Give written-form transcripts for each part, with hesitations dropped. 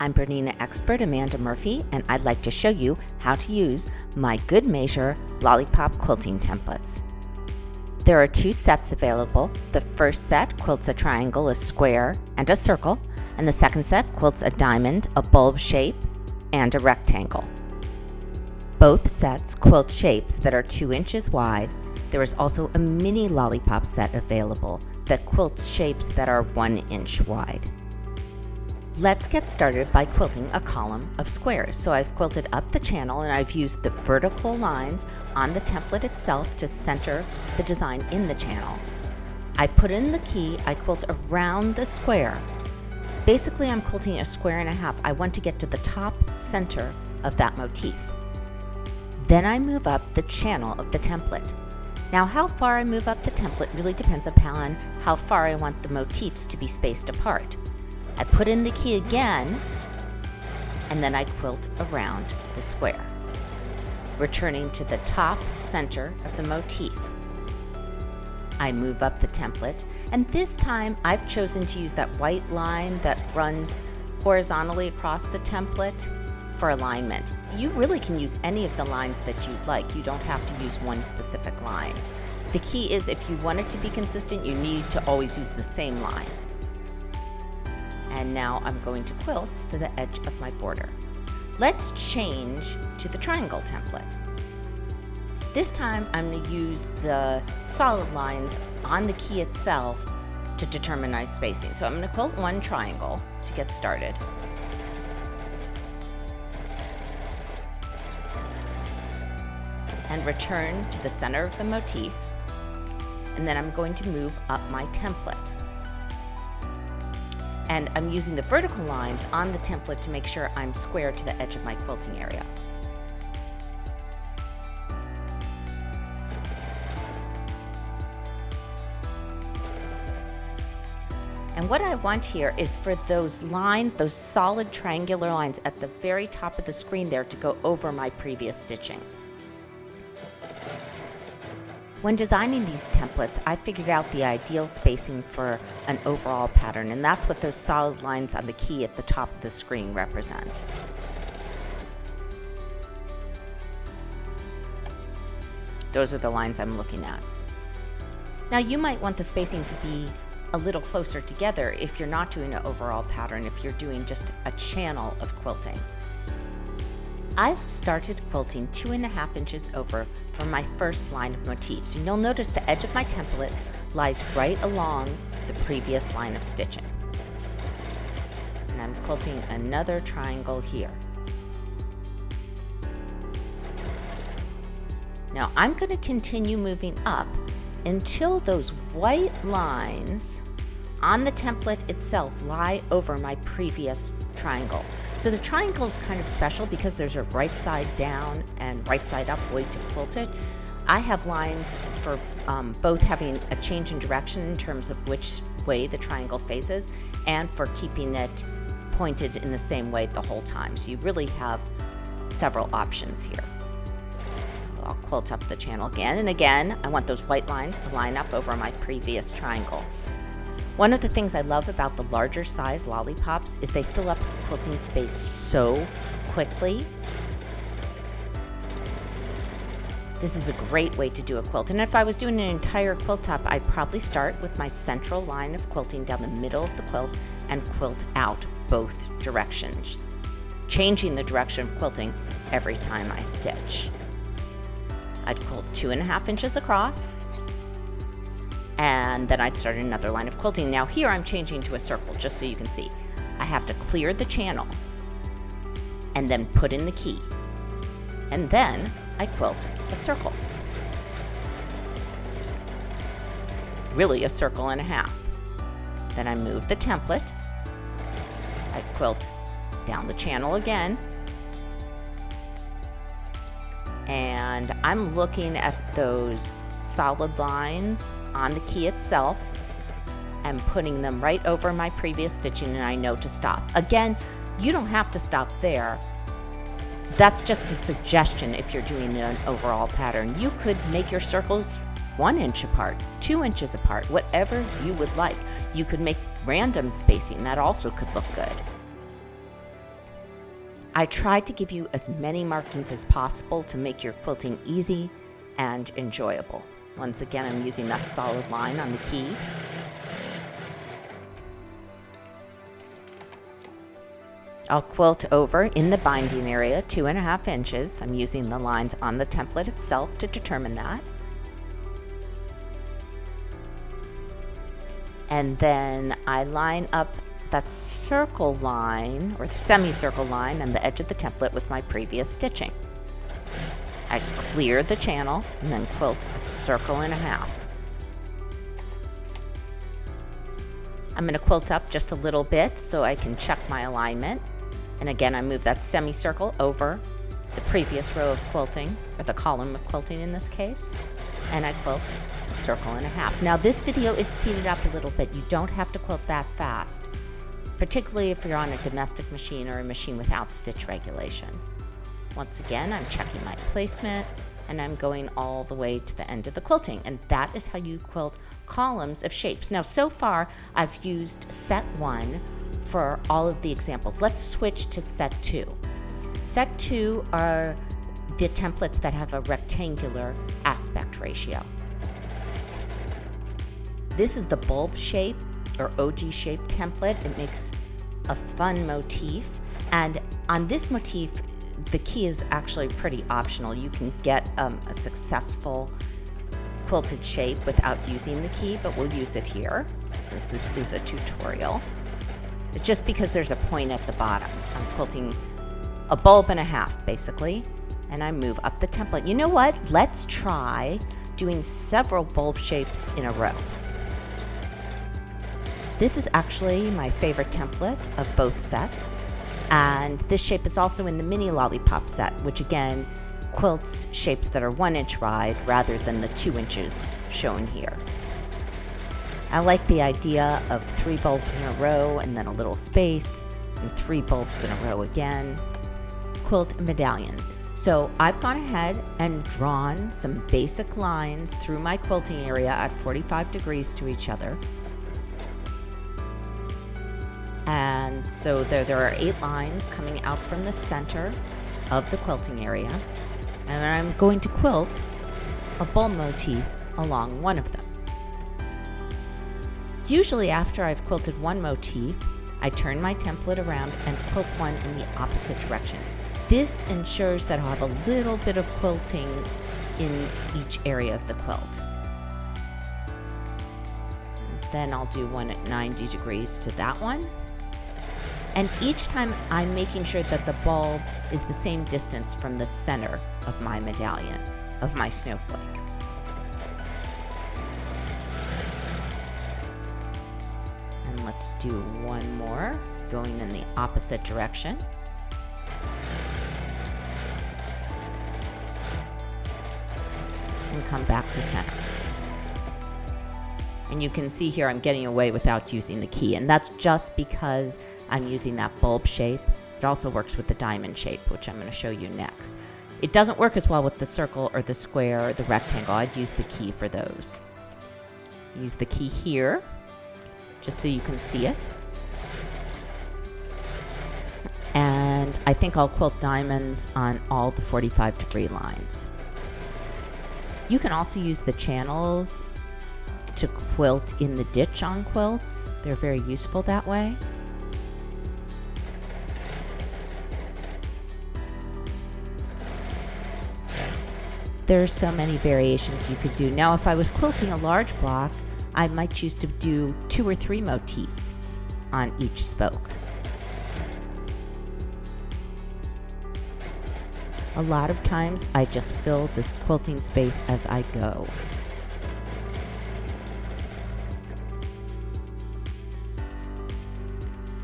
I'm Bernina expert Amanda Murphy, and I'd like to show you how to use my Good Measure Lollipop quilting templates. There are two sets available. The first set quilts a triangle, a square, and a circle, and the second set quilts a diamond, a bulb shape, and a rectangle. Both sets quilt shapes that are 2 inches wide. There is also a mini lollipop set available that quilts shapes that are 1 inch wide. Let's get started by quilting a column of squares. So I've quilted up the channel and I've used the vertical lines on the template itself to center the design in the channel. I put in the key, I quilt around the square. Basically, I'm quilting a square and a half. I want to get to the top center of that motif. Then I move up the channel of the template. Now, how far I move up the template really depends upon how far I want the motifs to be spaced apart. I put in the key again, and then I quilt around the square, returning to the top center of the motif. I move up the template, and this time I've chosen to use that white line that runs horizontally across the template for alignment. You really can use any of the lines that you'd like. You don't have to use one specific line. The key is if you want it to be consistent, you need to always use the same line. And now I'm going to quilt to the edge of my border. Let's change to the triangle template. This time I'm going to use the solid lines on the key itself to determine my spacing. So I'm going to quilt one triangle to get started. And return to the center of the motif. And then I'm going to move up my template. And I'm using the vertical lines on the template to make sure I'm square to the edge of my quilting area. And what I want here is for those lines, those solid triangular lines at the very top of the screen there to go over my previous stitching. When designing these templates, I figured out the ideal spacing for an overall pattern, and that's what those solid lines on the key at the top of the screen represent. Those are the lines I'm looking at. Now you might want the spacing to be a little closer together if you're not doing an overall pattern, if you're doing just a channel of quilting. I've started quilting 2.5 inches over from my first line of motifs. And you'll notice the edge of my template lies right along the previous line of stitching. And I'm quilting another triangle here. Now I'm going to continue moving up until those white lines on the template itself lie over my previous triangle. So the triangle is kind of special because there's a right side down and right side up way to quilt it. I have lines for both having a change in direction in terms of which way the triangle faces and for keeping it pointed in the same way the whole time. So you really have several options here. I'll quilt up the channel again and again. I want those white lines to line up over my previous triangle. One of the things I love about the larger size lollipops is they fill up quilting space so quickly. This is a great way to do a quilt. And if I was doing an entire quilt top, I'd probably start with my central line of quilting down the middle of the quilt and quilt out both directions, changing the direction of quilting every time I stitch. I'd quilt 2.5 inches across, and then I'd start another line of quilting. Now here I'm changing to a circle, just so you can see. I have to clear the channel and then put in the key. And then I quilt a circle. Really a circle and a half. Then I move the template. I quilt down the channel again. And I'm looking at those solid lines on the key itself and putting them right over my previous stitching, and I know to stop. Again, you don't have to stop there. That's just a suggestion if you're doing an overall pattern. You could make your circles 1 inch apart, 2 inches apart, whatever you would like. You could make random spacing. That also could look good. I tried to give you as many markings as possible to make your quilting easy and enjoyable. Once again, I'm using that solid line on the key. I'll quilt over in the binding area 2.5 inches. I'm using the lines on the template itself to determine that. And then I line up that circle line, or the semicircle line, on the edge of the template with my previous stitching. I clear the channel and then quilt a circle and a half. I'm going to quilt up just a little bit so I can check my alignment. And again, I move that semicircle over the previous row of quilting, or the column of quilting in this case, and I quilt a circle and a half. Now this video is speeded up a little bit. You don't have to quilt that fast, particularly if you're on a domestic machine or a machine without stitch regulation. Once again, I'm checking my placement and I'm going all the way to the end of the quilting, and that is how you quilt columns of shapes. Now so far I've used set 1 for all of the examples. Let's switch to set 2. Set 2 are the templates that have a rectangular aspect ratio. This is the bulb shape or OG shape template. It makes a fun motif, and on this motif the key is actually pretty optional. You can get a successful quilted shape without using the key, but we'll use it here since this is a tutorial. It's just because there's a point at the bottom. I'm quilting a bulb and a half basically, and I move up the template. You know what? Let's try doing several bulb shapes in a row. This is actually my favorite template of both sets, and this shape is also in the mini Lollipop set, which again quilts shapes that are 1 inch wide rather than the 2 inches shown here. I like the idea of 3 bulbs in a row and then a little space, and 3 bulbs in a row again. Quilt a medallion. So I've gone ahead and drawn some basic lines through my quilting area at 45 degrees to each other. And so there are 8 lines coming out from the center of the quilting area, and I'm going to quilt a bulb motif along one of them. Usually after I've quilted one motif, I turn my template around and quilt one in the opposite direction. This ensures that I'll have a little bit of quilting in each area of the quilt. Then I'll do one at 90 degrees to that one. And each time I'm making sure that the bulb is the same distance from the center of my medallion, of my snowflake. And let's do one more, going in the opposite direction. And come back to center. And you can see here I'm getting away without using the key, and that's just because I'm using that bulb shape. It also works with the diamond shape, which I'm going to show you next. It doesn't work as well with the circle or the square or the rectangle. I'd use the key for those. Use the key here, just so you can see it. And I think I'll quilt diamonds on all the 45-degree lines. You can also use the channels to quilt in the ditch on quilts. They're very useful that way. There's so many variations you could do. Now, if I was quilting a large block, I might choose to do 2 or 3 motifs on each spoke. A lot of times, I just fill this quilting space as I go.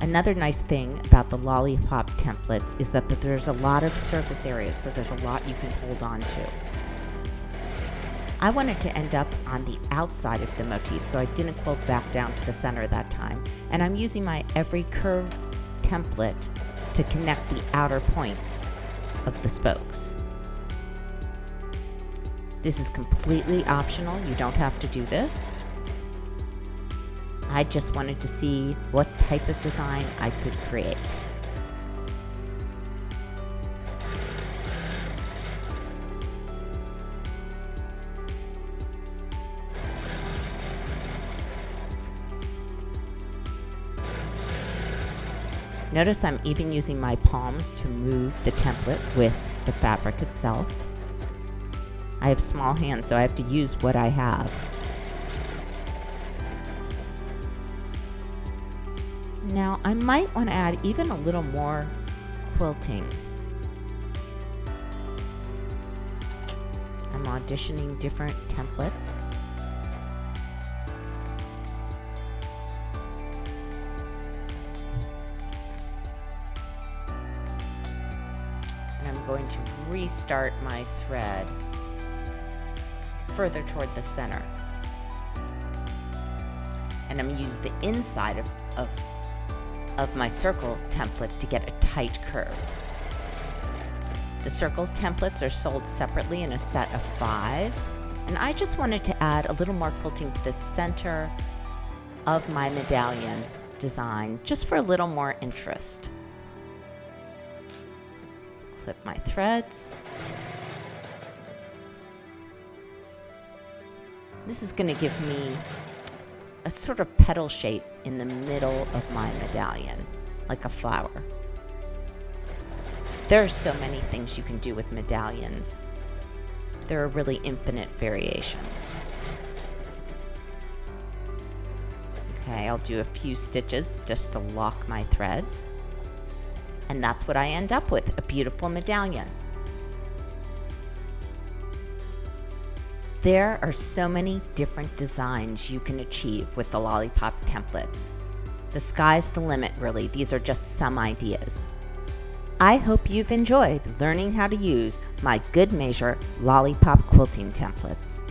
Another nice thing about the Lollipop templates is that there's a lot of surface area, so there's a lot you can hold on to. I wanted to end up on the outside of the motif, so I didn't quilt back down to the center that time, and I'm using my every curve template to connect the outer points of the spokes. This is completely optional. You don't have to do this. I just wanted to see what type of design I could create. Notice I'm even using my palms to move the template with the fabric itself. I have small hands, so I have to use what I have. Now I might want to add even a little more quilting. I'm auditioning different templates. And I'm going to restart my thread further toward the center. And I'm going to use the inside of my circle template to get a tight curve. The circle templates are sold separately in a set of 5, and I just wanted to add a little more quilting to the center of my medallion design, just for a little more interest. Clip my threads. This is going to give me a sort of petal shape in the middle of my medallion, like a flower. There are so many things you can do with medallions. There are really infinite variations. Okay, I'll do a few stitches just to lock my threads. And that's what I end up with, a beautiful medallion. There are so many different designs you can achieve with the Lollipop templates. The sky's the limit, really. These are just some ideas. I hope you've enjoyed learning how to use my Good Measure Lollipop quilting templates.